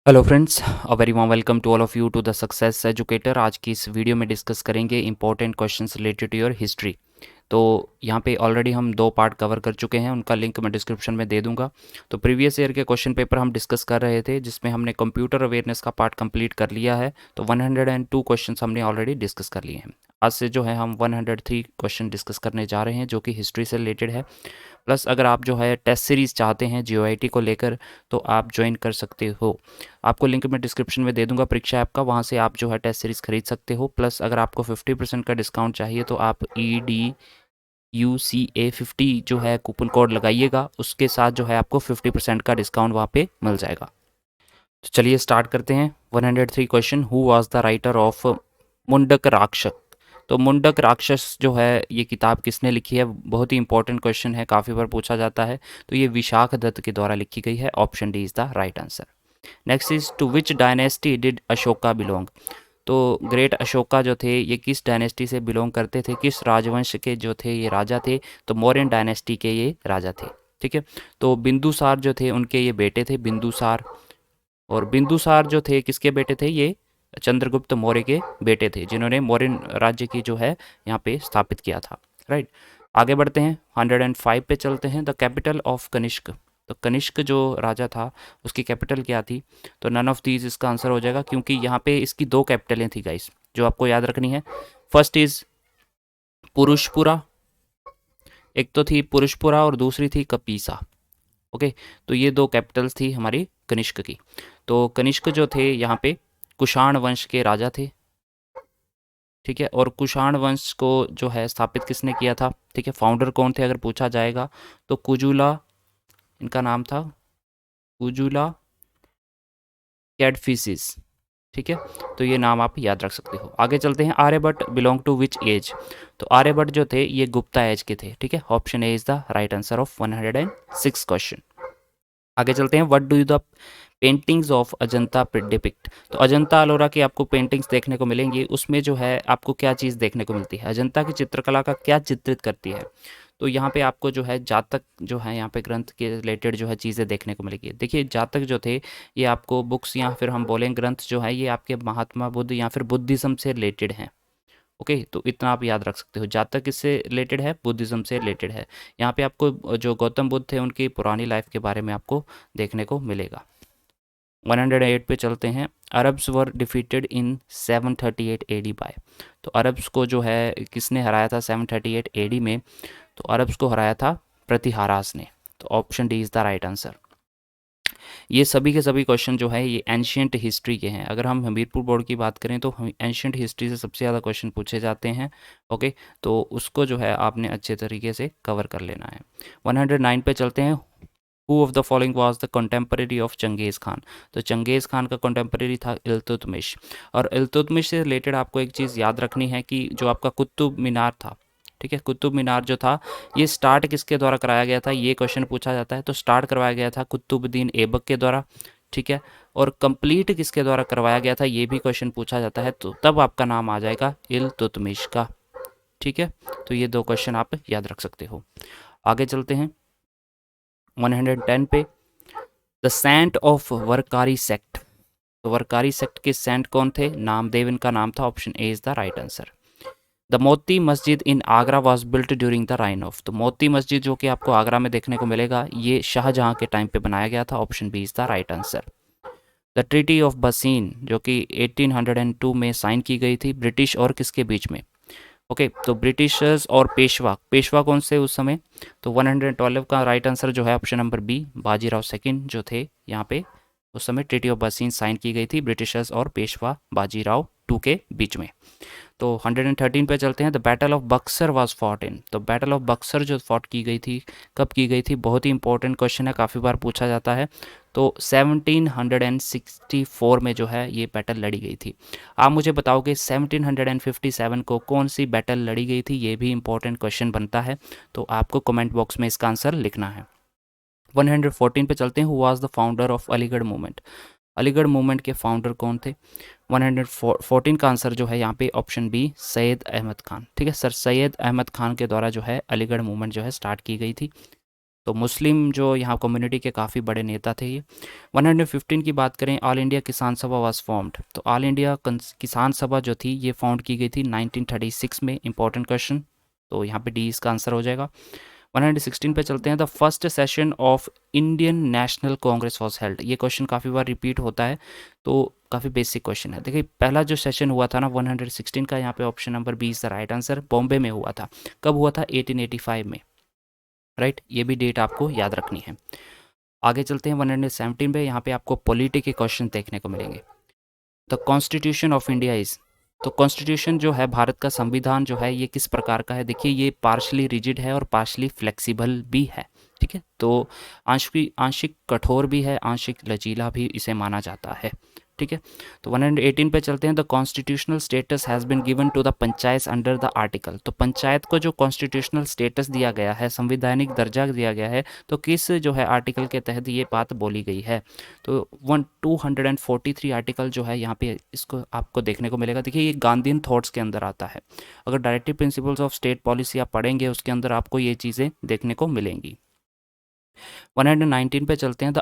Hello friends, a very warm welcome to all of you to the success educator. आज की इस video में discuss करेंगे important questions related to your history. तो यहाँ पे ऑलरेडी हम 2 पार्ट कवर कर चुके हैं, उनका लिंक मैं डिस्क्रिप्शन में दे दूँगा। तो प्रीवियस ईयर के क्वेश्चन पेपर हम डिस्कस कर रहे थे, जिसमें हमने कंप्यूटर अवेयरनेस का पार्ट कंप्लीट कर लिया है। तो 102 क्वेश्चंस हमने ऑलरेडी डिस्कस कर लिए हैं। आज से जो है हम 103 क्वेश्चन डिस्कस करने जा रहे हैं, जो कि हिस्ट्री से रिलेटेड है। प्लस अगर आप जो है टेस्ट सीरीज़ चाहते हैं जीओआईटी को लेकर, तो आप ज्वाइन कर सकते हो। आपको लिंक मैं डिस्क्रिप्शन में दे दूंगा परीक्षा ऐप का, वहाँ से आप जो है टेस्ट सीरीज़ खरीद सकते हो। प्लस अगर आपको 50% का डिस्काउंट चाहिए तो आप EDUCA50 जो है कूपन कोड लगाइएगा, उसके साथ जो है आपको 50% का डिस्काउंट वहाँ पे मिल जाएगा। तो चलिए स्टार्ट करते हैं। 103 question, who was the writer of Mundaka राक्षस। तो मुंडक राक्षस जो है ये किताब किसने लिखी है, बहुत ही इंपॉर्टेंट क्वेश्चन है, काफ़ी बार पूछा जाता है। तो ये विशाख दत्त के द्वारा लिखी गई है। Option D is the right answer. Next is to which dynasty did Ashoka belong. तो ग्रेट अशोका जो थे ये किस डायनेस्टी से बिलोंग करते थे, किस राजवंश के जो थे ये राजा थे। तो मौर्यन डायनेस्टी के ये राजा थे। ठीक है। तो बिंदुसार जो थे उनके ये बेटे थे बिंदुसार। और बिंदुसार जो थे किसके बेटे थे, ये चंद्रगुप्त मौर्य के बेटे थे, जिन्होंने मौर्यन राज्य की जो है यहाँ पे स्थापित किया था। राइट। आगे बढ़ते हैं, 105 पे चलते हैं। The capital of Kanishka. तो कनिष्क जो राजा था उसकी कैपिटल क्या थी। तो नन ऑफ दीज इसका आंसर हो जाएगा, क्योंकि यहाँ पे इसकी 2 कैपिटलें थी गाइस, जो आपको याद रखनी है। फर्स्ट इज पुरुषपुरा, एक तो थी पुरुषपुरा और दूसरी थी कपीसा। ओके। तो ये 2 कैपिटल्स थी हमारी कनिष्क की। तो कनिष्क जो थे यहाँ पे कुषाण वंश के राजा थे। ठीक है। और कुषाण वंश को जो है स्थापित किसने किया था। ठीक है। फाउंडर कौन थे अगर पूछा जाएगा तो कुजुला, इनका नाम था कुजुला कैडफिसिस। ठीक है। तो ये नाम आप याद रख सकते हो। आगे चलते हैं, Aryabhata belong to which age. तो आर्यभट्ट जो थे ये गुप्ता एज के थे। ठीक है। Option A is the right answer of 106 question. आगे चलते हैं, what do the paintings of Ajanta depict. तो अजंता अलोरा की आपको पेंटिंग्स देखने को मिलेंगी, उसमें जो है आपको क्या चीज़ देखने को मिलती है, अजंता की चित्रकला का क्या चित्रित करती है। तो यहाँ पे आपको जो है जातक जो है यहाँ पे ग्रंथ के रिलेटेड जो है चीज़ें देखने को मिलेगी। देखिए जातक जो थे ये आपको बुक्स या फिर हम बोलें ग्रंथ जो है ये आपके महात्मा बुद्ध या फिर बुद्धिज़्म से रिलेटेड हैं। ओके। तो इतना आप याद रख सकते हो, जातक किससे रिलेटेड है, बुद्धिज़्म से रिलेटेड है। यहाँ पे आपको जो गौतम बुद्ध थे उनकी पुरानी लाइफ के बारे में आपको देखने को मिलेगा। 108 पे चलते हैं, Arabs were defeated in 738 AD by. तो अरब्स को जो है किसने हराया था 738 एडी में। तो अरब्स को हराया था प्रतिहारास ने। तो option D is the right answer. ये सभी के सभी क्वेश्चन जो है ये एंशियंट हिस्ट्री के हैं। अगर हम हमीरपुर बोर्ड की बात करें तो हम एंशियंट हिस्ट्री से सबसे ज़्यादा क्वेश्चन पूछे जाते हैं। ओके। तो उसको जो है आपने अच्छे तरीके से कवर कर लेना है। 109 पे चलते हैं, who of the following was the contemporary of Changez Khan. तो चंगेज़ खान का कंटेम्परेरी था इल्तुतमिश। और इल्तुतमिश से रिलेटेड आपको एक चीज़ याद रखनी है कि जो आपका कुतुब मीनार था, ठीक है, कुतुब मीनार जो था ये स्टार्ट किसके द्वारा कराया गया था, ये क्वेश्चन पूछा जाता है। तो स्टार्ट करवाया गया था कुतुबुद्दीन ऐबक के द्वारा। ठीक है। और कंप्लीट किसके द्वारा करवाया गया था ये भी क्वेश्चन पूछा जाता है, तो तब आपका नाम आ जाएगा इल्तुतमिश का। ठीक है। तो ये 2 क्वेश्चन आप याद रख सकते हो। आगे चलते हैं 110 पे, द सेंट ऑफ वरकारी सेक्ट। तो वरकारी सेक्ट के सेंट कौन थे, नामदेव इनका नाम था। Option A is the right answer. The Moti Masjid in Agra was built during the reign of. तो मोती मस्जिद जो कि आपको आगरा में देखने को मिलेगा ये शाहजहां के टाइम पे बनाया गया था। Option B is the right answer. The treaty of Bassein जो कि 1802 में साइन की गई थी ब्रिटिश और किसके बीच में। ओके। तो ब्रिटिशर्स और पेशवा, पेशवा कौन से उस समय। तो 112 का राइट आंसर जो है option number B, Bajirao second जो थे यहाँ पे उस समय ट्रीटी ऑफ बसीन साइन की गई थी ब्रिटिशर्स और पेशवा बाजीराव टू के बीच में। तो 113 पे चलते हैं, the battle of Buxar was fought in. तो बैटल ऑफ बक्सर जो फॉट की गई थी कब की गई थी, बहुत ही इंपॉर्टेंट क्वेश्चन है, काफ़ी बार पूछा जाता है। तो 1764 में जो है ये बैटल लड़ी गई थी। आप मुझे बताओगे 1757 को कौन सी बैटल लड़ी गई थी, ये भी इंपॉर्टेंट क्वेश्चन बनता है। तो आपको कमेंट बॉक्स में इसका आंसर लिखना है। 114 पे चलते हैं, who was the founder of Aligarh movement. Aligarh movement के फाउंडर कौन थे। 114 का आंसर जो है यहाँ पे ऑप्शन बी, सैयद अहमद खान। ठीक है सर, सैयद अहमद खान के द्वारा जो है अलीगढ़ मूवमेंट जो है स्टार्ट की गई थी। तो मुस्लिम जो यहाँ कम्युनिटी के काफ़ी बड़े नेता थे ये। 115 की बात करें, ऑल इंडिया किसान सभा वाज फॉर्म्ड। तो ऑल इंडिया किसान सभा जो थी ये फाउंड की गई थी 1936 में। इंपॉर्टेंट क्वेश्चन, तो यहाँ पे डी इसका आंसर हो जाएगा। 116 पे चलते हैं। The first session of Indian national Congress was held. ये क्वेश्चन काफ़ी बार रिपीट होता है, तो काफ़ी बेसिक क्वेश्चन है। देखिए पहला जो सेशन हुआ था ना 116 का, यहाँ पे option number B is the right answer, Bombay में हुआ था। कब हुआ था? 1885 में, राइट। ये भी डेट आपको याद रखनी है। आगे चलते हैं 117 पे। यहाँ पे आपको पॉलिटी के क्वेश्चन देखने को मिलेंगे। The constitution of India is, तो कॉन्स्टिट्यूशन जो है, भारत का संविधान जो है, ये किस प्रकार का है? देखिए ये पार्शली रिजिड है और पार्शली फ्लेक्सिबल भी है, ठीक है। तो आंशिक आंशिक कठोर भी है, आंशिक लचीला भी इसे माना जाता है, ठीक है। तो 118 पे चलते हैं। The constitutional status has been given to the panchayat under the article. तो पंचायत को जो कॉन्स्टिट्यूशनल स्टेटस दिया गया है, संवैधानिक दर्जा दिया गया है, तो किस जो है आर्टिकल के तहत ये बात बोली गई है? तो 243 आर्टिकल जो है यहाँ पे इसको आपको देखने को मिलेगा। देखिए ये गांधीयन थॉट्स के अंदर आता है। अगर directive principles of state policy आप पढ़ेंगे उसके अंदर आपको ये चीज़ें देखने को मिलेंगी। 119 पे चलते हैं। The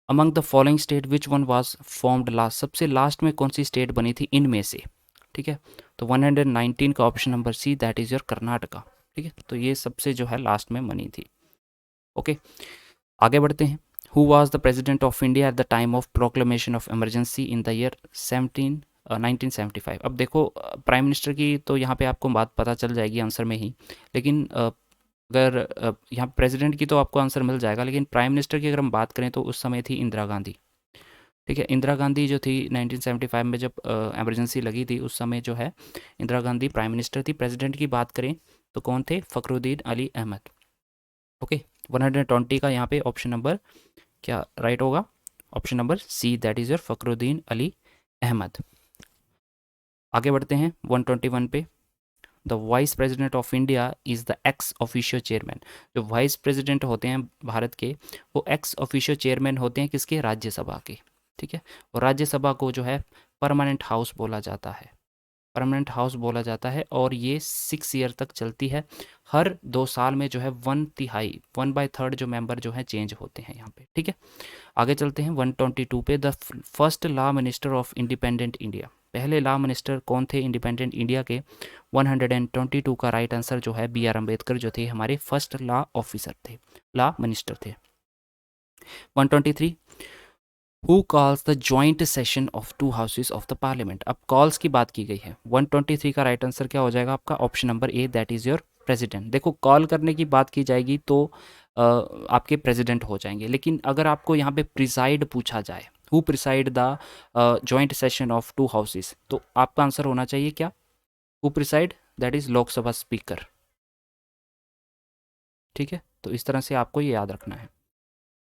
among the following state which one was formed last. सबसे लास्ट में कौन सी स्टेट बनी थी इनमें से, ठीक है। तो 119 का option number C, that is your Karnataka, ठीक है। तो ये सबसे जो है लास्ट में बनी थी। ओके, आगे बढ़ते हैं। Who was the president of India at the time of proclamation of emergency in the year 1975। अब देखो प्राइम मिनिस्टर की तो यहाँ पे आपको बात पता चल जाएगी आंसर में ही, लेकिन अगर यहाँ प्रेसिडेंट की तो आपको आंसर मिल जाएगा, लेकिन प्राइम मिनिस्टर की अगर हम बात करें तो उस समय थी इंदिरा गांधी, ठीक है। इंदिरा गांधी जो थी 1975 में जब इमरजेंसी लगी थी उस समय जो है इंदिरा गांधी प्राइम मिनिस्टर थी। प्रेसिडेंट की बात करें तो कौन थे? फ़खरुद्दीन अली अहमद। ओके, 120 का यहाँ पे ऑप्शन नंबर क्या राइट होगा? Option number C, that is your Fakhruddin Ali Ahmed. आगे बढ़ते हैं 121 पे। The vice president of India is the ex officio chairman. जो वाइस प्रेसिडेंट होते हैं भारत के, वो एक्स ऑफिशियो चेयरमैन होते हैं किसके? राज्यसभा के, ठीक है। और राज्यसभा को जो है परमानेंट हाउस बोला जाता है, परमानेंट हाउस बोला जाता है, और ये 6 ईयर तक चलती है। हर 2 साल में जो है 1/3 1/3 जो मेंबर जो है चेंज होते हैं यहाँ पे, ठीक है। आगे चलते हैं 122 पे। The first law minister of independent India. पहले लॉ मिनिस्टर कौन थे इंडिपेंडेंट इंडिया के? 122 का राइट आंसर जो है बी आर अम्बेडकर जो थे हमारे फर्स्ट लॉ ऑफिसर थे, लॉ मिनिस्टर थे। 123, who calls the joint session of to houses of the parliament. अब कॉल्स की बात की गई है। 123 का राइट आंसर क्या हो जाएगा आपका? Option number A, that is your president. देखो कॉल करने की बात की जाएगी तो आपके प्रेसिडेंट हो जाएंगे, लेकिन अगर आपको यहाँ पे प्रिसाइड पूछा जाए, who preside the joint session of to houses, तो आपका आंसर होना चाहिए क्या? Who preside, that is Lok Sabha speaker, ठीक है। तो इस तरह से आपको ये याद रखना है।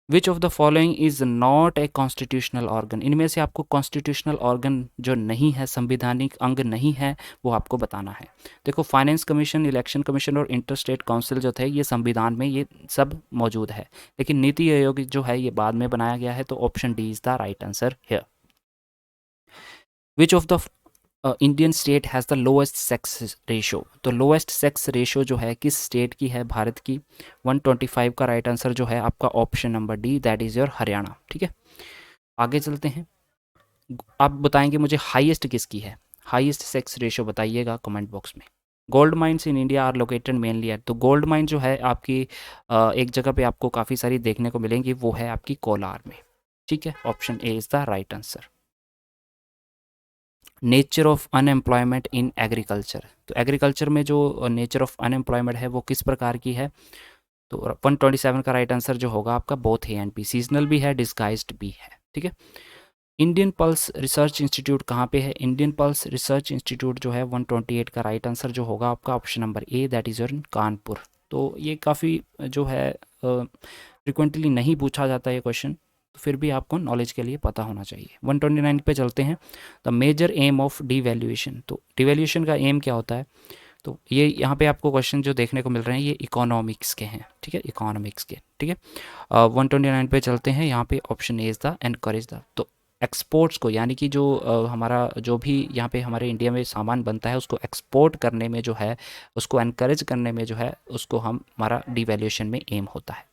विच of the following is not a constitutional organ. इनमें से आपको कॉन्स्टिट्यूशनल ऑर्गन जो नहीं है, संवैधानिक अंग नहीं है, वो आपको बताना है। देखो फाइनेंस कमीशन, इलेक्शन कमीशन और इंटर स्टेट काउंसिल जो थे ये संविधान में ये सब मौजूद है, लेकिन नीति आयोग जो है ये बाद में बनाया गया है। तो option D is the right answer here. Which of the Indian state has the lowest sex ratio. तो लोएस्ट सेक्स रेशो जो है किस स्टेट की है भारत की? 125 का राइट आंसर जो है आपका option number D, that is your Haryana, ठीक है। आगे चलते हैं। आप बताएंगे मुझे हाईएस्ट किसकी है, हाईएस्ट सेक्स रेशो बताइएगा कमेंट बॉक्स में। Gold mines in India are located mainly at, तो गोल्ड माइन जो है आपकी एक जगह पे आपको काफ़ी सारी देखने को मिलेंगी, वो है आपकी कोलार में, ठीक है। Option A is the right answer. Nature of unemployment in agriculture. तो एग्रीकल्चर में जो नेचर ऑफ अनएम्प्लॉयमेंट है वो किस प्रकार की है? तो 127 का राइट आंसर जो होगा आपका both A and B, seasonal भी है, डिस्गाइज्ड भी है, ठीक है। इंडियन पल्स रिसर्च इंस्टीट्यूट कहाँ पे है? इंडियन पल्स रिसर्च इंस्टीट्यूट जो है 128 का राइट आंसर जो होगा आपका option number A, that is your in Kanpur. तो ये काफ़ी जो है फ्रिक्वेंटली नहीं पूछा जाता है क्वेश्चन, तो फिर भी आपको नॉलेज के लिए पता होना चाहिए। 129 पे चलते हैं। The major aim of devaluation. तो डिवैल्यूएशन का एम क्या होता है? तो ये यहाँ पे आपको क्वेश्चन जो देखने को मिल रहे हैं ये इकोनॉमिक्स के हैं, ठीक है, इकोनॉमिक्स के, ठीक है। 129 पे चलते हैं। यहाँ पे option A is the encourage the. तो एक्सपोर्ट्स को, यानी कि जो हमारा जो भी यहाँ पे हमारे इंडिया में सामान बनता है उसको एक्सपोर्ट करने में जो है, उसको एनकरेज करने में जो है, उसको हम हमारा डिवैल्यूएशन में एम होता है।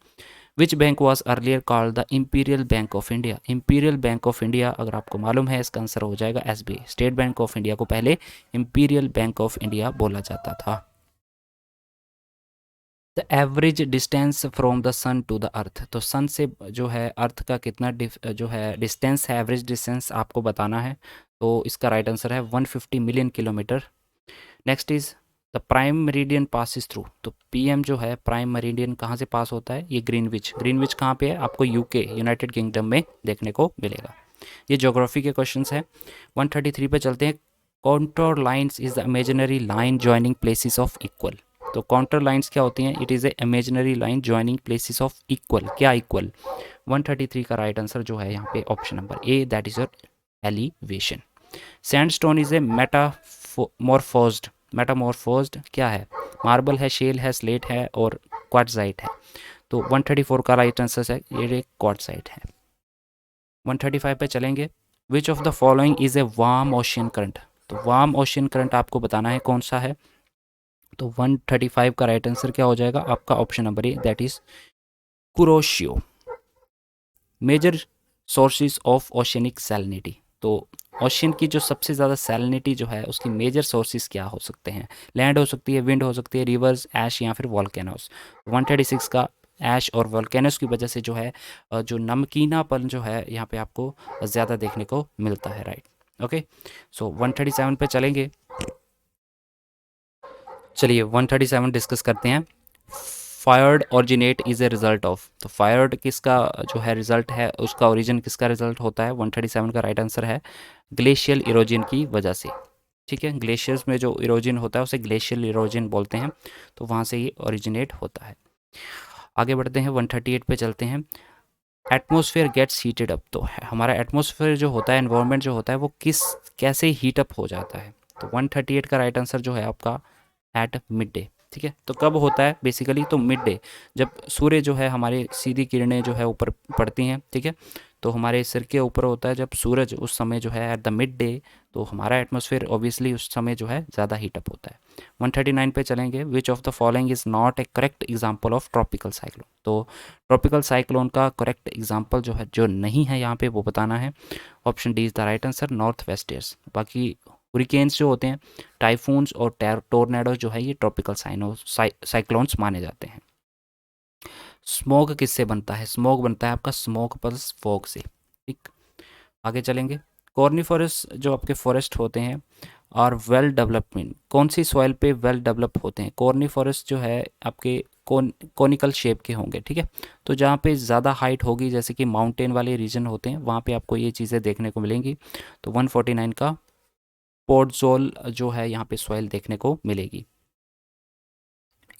Which bank was earlier called the Imperial Bank of India? Imperial Bank of India अगर आपको मालूम है इसका आंसर हो जाएगा SBI. State Bank of India को पहले इंपीरियल बैंक ऑफ इंडिया बोला जाता था। The average distance from the sun to the earth, तो सन से जो है अर्थ का कितना जो है डिस्टेंस है, एवरेज डिस्टेंस आपको बताना है। तो इसका राइट आंसर है 150 million kilometre. Next is the prime meridian passes through, तो पीएम जो है प्राइम मेरिडियन कहाँ से पास होता है? ये ग्रीनविच। ग्रीनविच कहाँ पे है? आपको यूके यूनाइटेड किंगडम में देखने को मिलेगा। ये ज्योग्राफी के क्वेश्चंस हैं। 133 पे चलते हैं। Contour lines is the imaginary line joining places of equal, तो काउंटर लाइंस क्या होती हैं? It is a imaginary line joining places of equal. क्या इक्वल? 133 का राइट आंसर जो है यहाँ पे option number A, that is your elevation. Sandstone is a metamorphosed, metamorphosed क्या है? मार्बल है, शेल है, स्लेट है और क्वार्ट्जाइट है। तो 134 का राइट आंसर है ये क्वार्ट्जाइट है। 135 पे चलेंगे। Which of the following is a warm ocean current, तो वार्म ओशियन करंट आपको बताना है कौन सा है। तो 135 का राइट आंसर क्या हो जाएगा आपका? Option number A, that is Kuroshio. Major sources of oceanic salinity, तो ओशियन की जो सबसे ज़्यादा सैलिनिटी जो है उसकी मेजर सोर्सेज क्या हो सकते हैं? लैंड हो सकती है, विंड हो सकती है, रिवर्स, ऐश या फिर वॉल्केनोस। 136 का ऐश और वॉल्केनोस की वजह से जो है जो नमकीनापन जो है यहाँ पे आपको ज़्यादा देखने को मिलता है, राइट। ओके, सो 137 पे चलेंगे। चलिए 137 डिस्कस करते हैं। Fired originate is a result of, तो फायर्ड किसका जो है रिजल्ट है, उसका ओरिजिन किसका रिजल्ट होता है? 137 का राइट आंसर है ग्लेशियल इरोजन की वजह से। ठीक है, ग्लेशियर्स में जो इरोजन होता है उसे ग्लेशियल इरोजन बोलते हैं, तो वहाँ से ये ओरिजिनेट होता है। आगे बढ़ते हैं, 138 पे चलते हैं। एटमोसफेयर गेट्स हीटेड अप, तो हमारा एटमोसफेयर जो होता है, एनवायरनमेंट जो होता है वो कैसे हीट अप हो जाता है? तो 138 का राइट आंसर जो है आपका एट मिड डे। ठीक है, तो कब होता है बेसिकली? तो मिड डे, जब सूर्य जो है हमारे सीधी किरणें जो है ऊपर पड़ती हैं। ठीक है, तो हमारे सिर के ऊपर होता है जब सूरज, उस समय जो है एट द मिड डे, तो हमारा एटमॉस्फेयर ऑब्वियसली उस समय जो है ज़्यादा हीटअप होता है। 139 पे चलेंगे। Which of the following is not A correct example of tropical cyclone, तो ट्रॉपिकल साइक्लोन का करेक्ट एग्जाम्पल जो है, जो नहीं है यहाँ पे, वो बताना है। Option D is the right answer, north wasters. बाकी हुरिकेन्स जो होते हैं, टाइफून्स और टोर्नेडो जो है ये ट्रॉपिकल साइक्लोन्स माने जाते हैं। स्मोक किससे बनता है? स्मोक बनता है आपका स्मोक पल्स फॉग से। ठीक, आगे चलेंगे। कॉर्निफोरस जो आपके फॉरेस्ट होते हैं और वेल डेवलपमेंट, कौन सी सॉइल पे वेल डेवलप होते हैं? कॉर्निफोरस जो है आपके कोनिकल शेप के होंगे। ठीक है, तो जहाँ पे ज़्यादा हाइट होगी, जैसे कि माउंटेन वाले रीजन होते हैं, वहाँ पे आपको ये चीज़ें देखने को मिलेंगी। तो 149 का पोर्टजोल जो है यहाँ पे सॉइल देखने को मिलेगी।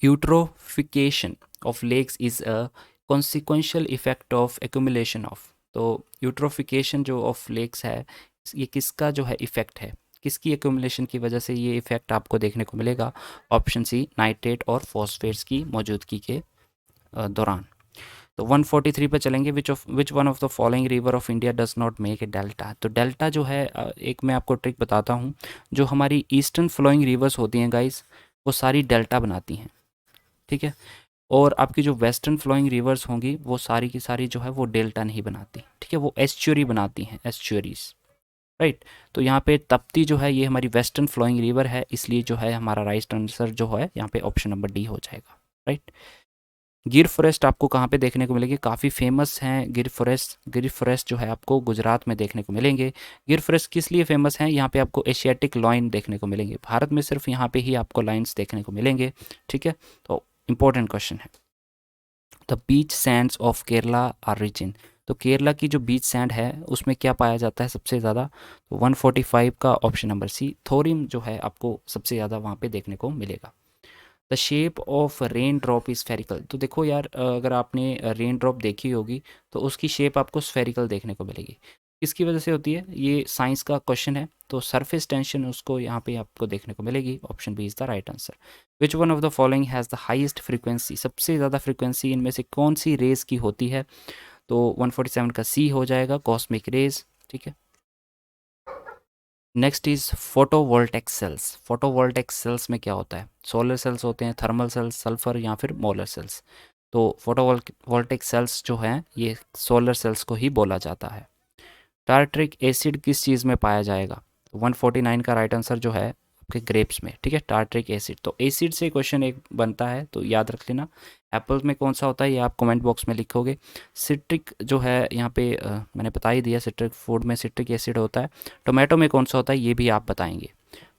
Eutrophication of lakes is a consequential effect of accumulation of, तो यूट्रोफिकेशन जो ऑफ लेक्स है ये किसका जो है इफेक्ट है? किसकी एक्यूमुलेशन की वजह से ये इफेक्ट आपको देखने को मिलेगा? ऑप्शन सी, नाइट्रेट और फॉस्फेट्स की मौजूदगी के दौरान। तो 143 पे चलेंगे। विच one of the following river of India does not make a delta, तो डेल्टा जो है एक मैं आपको ट्रिक बताता हूँ। जो हमारी ईस्टर्न फ्लोइंग रिवर्स होती हैं गाइस, वो सारी डेल्टा बनाती हैं। ठीक है, और आपकी जो वेस्टर्न फ्लोइंग रिवर्स होंगी वो सारी की सारी जो है वो डेल्टा नहीं बनाती। ठीक है, वो एस्चुरी बनाती हैं, एस्चुरीज, राइट। तो यहाँ पे तप्ती जो है ये हमारी वेस्टर्न फ्लोइंग रिवर है, इसलिए जो है हमारा राइट आंसर जो है यहाँ पे ऑप्शन नंबर डी हो जाएगा, राइट। गिर फॉरेस्ट आपको कहाँ पे देखने को मिलेगी? काफ़ी फेमस हैं गिर फॉरेस्ट। गिर फॉरेस्ट जो है आपको गुजरात में देखने को मिलेंगे। गिर फॉरेस्ट किस लिए फेमस हैं? यहाँ पे आपको एशियाटिक लाइन देखने को मिलेंगे। भारत में सिर्फ यहाँ पे ही आपको लाइन्स देखने को मिलेंगे। ठीक है, तो इंपॉर्टेंट क्वेश्चन है। The beach sands of Kerala are rich in, तो केरला की जो बीच सैंड है उसमें क्या पाया जाता है सबसे ज़्यादा? तो 145 का ऑप्शन नंबर सी, थोरिम जो है आपको सबसे ज़्यादा वहाँ पे देखने को मिलेगा। The shape of rain drop is spherical, तो देखो यार अगर आपने रेन ड्रॉप देखी होगी तो उसकी शेप आपको स्फेरिकल देखने को मिलेगी। किसकी वजह से होती है? ये साइंस का क्वेश्चन है, तो सरफेस टेंशन उसको यहाँ पे आपको देखने को मिलेगी। Option B is the right answer. Which one of the following has the highest frequency, सबसे ज़्यादा फ्रीक्वेंसी इनमें से कौन सी रेज की होती है? तो 147 का सी हो जाएगा, कॉस्मिक रेज। ठीक है, next is photovoltaic cells. Photovoltaic cells में क्या होता है? सोलर सेल्स होते हैं, थर्मल सेल्स, सल्फर या फिर मोलर सेल्स। तो फोटोवोल्टिक सेल्स जो हैं ये सोलर सेल्स को ही बोला जाता है। टार्ट्रिक एसिड किस चीज़ में पाया जाएगा? 149 का राइट आंसर जो है आपके ग्रेप्स में, ठीक है, टार्ट्रिक एसिड। तो एसिड से क्वेश्चन एक बनता है तो याद रख लेना। एप्पल में कौन सा होता है ये आप कमेंट बॉक्स में लिखोगे। सिट्रिक जो है यहाँ पे मैंने बता ही दिया, सिट्रिक फूड में सिट्रिक एसिड होता है। टोमेटो में कौन सा होता है ये भी आप बताएंगे।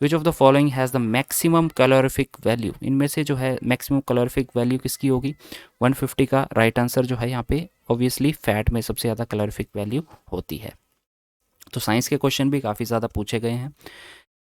विच of the following has the maximum calorific value? इनमें से जो है मैक्सिमम कैलोरीफिक वैल्यू किसकी होगी? 150 का राइट आंसर जो है यहाँ पे ऑब्वियसली फैट में सबसे ज़्यादा कैलोरीफिक वैल्यू होती है। तो साइंस के क्वेश्चन भी काफ़ी ज़्यादा पूछे गए हैं।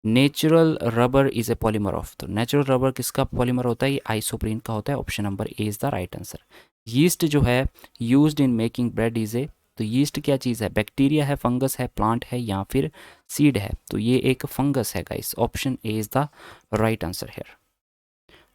Natural rubber is a polymer of, तो नेचुरल रबर किसका पॉलीमर होता है? ये आइसोप्रीन का होता है। Option number A is the right answer. Yeast जो है used in making bread is a, तो यीस्ट क्या चीज़ है? बैक्टीरिया है, फंगस है, प्लांट है या फिर सीड है? तो ये एक फंगस है guys. Option A is the right answer है।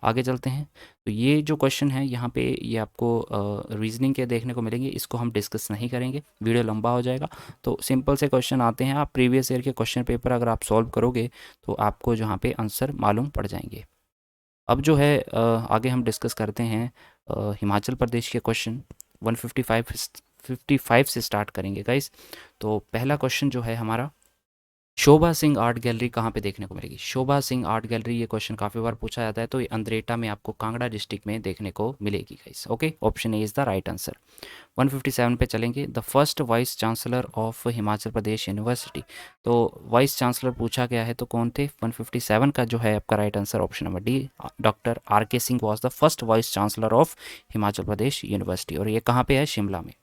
आगे चलते हैं। तो ये जो क्वेश्चन है यहाँ पे ये आपको रीजनिंग के देखने को मिलेंगे, इसको हम डिस्कस नहीं करेंगे, वीडियो लंबा हो जाएगा। तो सिंपल से क्वेश्चन आते हैं, आप प्रीवियस ईयर के क्वेश्चन पेपर अगर आप सॉल्व करोगे तो आपको जहाँ पे आंसर मालूम पड़ जाएंगे। अब जो है आगे हम डिस्कस करते हैं हिमाचल प्रदेश के क्वेश्चन 155 से स्टार्ट करेंगे गाइस। तो पहला क्वेश्चन जो है हमारा, शोभा सिंह आर्ट गैलरी कहाँ पे देखने को मिलेगी? शोभा सिंह आर्ट गैलरी, ये क्वेश्चन काफ़ी बार पूछा जाता है। तो ये अंद्रेटा में आपको कांगड़ा डिस्ट्रिक्ट में देखने को मिलेगी guys. Okay, option A is the right answer. 157 पे चलेंगे। The first vice chancellor of Himachal Pradesh university, तो वाइस चांसलर पूछा गया है तो कौन थे? 157 का जो है आपका right answer option number D, doctor R K Singh was the first vice chancellor of Himachal Pradesh university. और ये कहाँ पे है? शिमला में।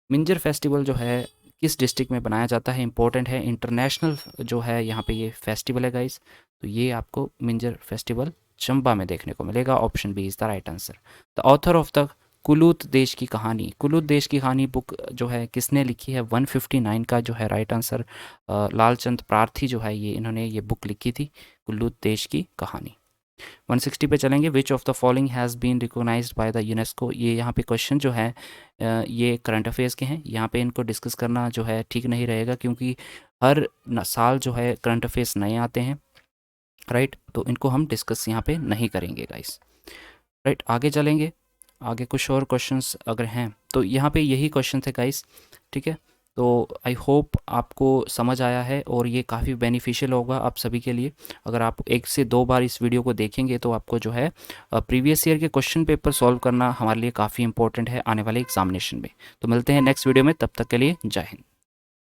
मिंजर फेस्टिवल जो है किस डिस्ट्रिक्ट में बनाया जाता है? इंपॉर्टेंट है, इंटरनेशनल जो है यहाँ पे ये फेस्टिवल है गाइस। तो ये आपको मिंजर फेस्टिवल चंबा में देखने को मिलेगा। Option B is the right answer. The author of the Kulut देश की कहानी, कुलूत देश की कहानी बुक जो है किसने लिखी है? 159 का जो है राइट आंसर लालचंद प्रार्थी जो है ये इन्होंने ये बुक लिखी थी, कुलूत देश की कहानी। 160 पे चलेंगे। Which of the following has been recognised by the UNESCO, ये यहाँ पे क्वेश्चन जो है ये करंट अफेयर्स के हैं। यहाँ पे इनको डिस्कस करना जो है ठीक नहीं रहेगा क्योंकि हर साल जो है करंट अफेयर्स नए आते हैं, राइट। तो इनको हम डिस्कस यहाँ पे नहीं करेंगे गाइस, राइट। आगे चलेंगे, आगे कुछ और क्वेश्चंस अगर हैं तो यहाँ पे यही क्वेश्चन थे गाइस, ठीक है। तो आई होप आपको समझ आया है और ये काफ़ी बेनिफिशियल होगा आप सभी के लिए। अगर आप 1 से 2 बार इस वीडियो को देखेंगे तो आपको जो है प्रीवियस ईयर के क्वेश्चन पेपर सॉल्व करना हमारे लिए काफ़ी इंपॉर्टेंट है आने वाले एग्जामिनेशन में। तो मिलते हैं नेक्स्ट वीडियो में, तब तक के लिए जय हिंद।